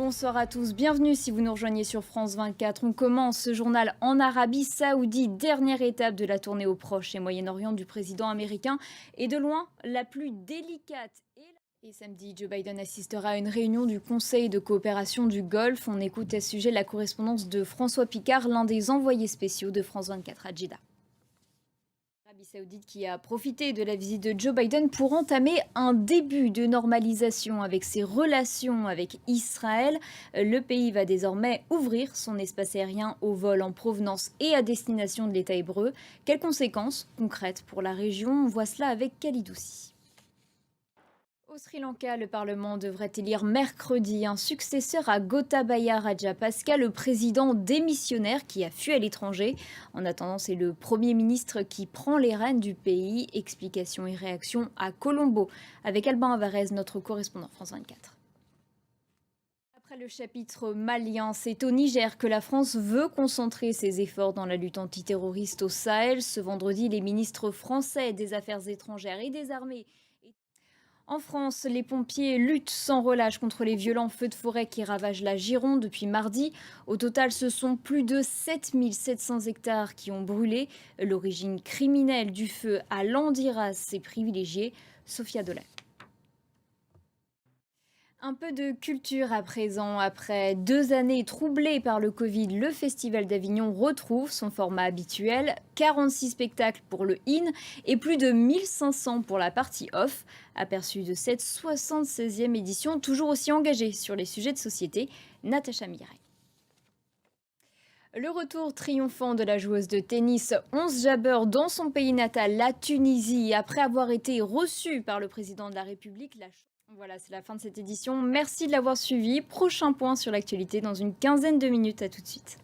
Bonsoir à tous, bienvenue si vous nous rejoignez sur France 24. On commence ce journal en Arabie Saoudite, dernière étape de la tournée au Proche et Moyen-Orient du président américain, et de loin la plus délicate. Et samedi, Joe Biden assistera à une réunion du Conseil de coopération du Golfe. On écoute à ce sujet la correspondance de François Picard, l'un des envoyés spéciaux de France 24 à Jeddah. L'Arabie Saoudite qui a profité de la visite de Joe Biden pour entamer un début de normalisation avec ses relations avec Israël. Le pays va désormais ouvrir son espace aérien aux vols en provenance et à destination de l'État hébreu. Quelles conséquences concrètes pour la région? On voit cela avec Khalid. Au Sri Lanka, le Parlement devrait élire mercredi un successeur à Gotabaya Rajapaksa, le président démissionnaire qui a fui à l'étranger. En attendant, c'est le Premier ministre qui prend les rênes du pays. Explications et réactions à Colombo, avec Albin Alvarez, notre correspondant France 24. Après le chapitre malien, c'est au Niger que la France veut concentrer ses efforts dans la lutte antiterroriste au Sahel. Ce vendredi, les ministres français des Affaires étrangères et des Armées. En France, les pompiers luttent sans relâche contre les violents feux de forêt qui ravagent la Gironde depuis mardi. Au total, ce sont plus de 7700 hectares qui ont brûlé. L'origine criminelle du feu à Landiras s'est privilégiée. Sophia Dolay. Un peu de culture à présent. Après 2 années troublées par le Covid, le Festival d'Avignon retrouve son format habituel. 46 spectacles pour le in et plus de 1500 pour la partie off. Aperçu de cette 76e édition, toujours aussi engagée sur les sujets de société, Natacha Mireille. Le retour triomphant de la joueuse de tennis 11 Jabeur dans son pays natal, la Tunisie, après avoir été reçue par le président de la République. Voilà, c'est la fin de cette édition. Merci de l'avoir suivi. Prochain point sur l'actualité dans une quinzaine de minutes. À tout de suite.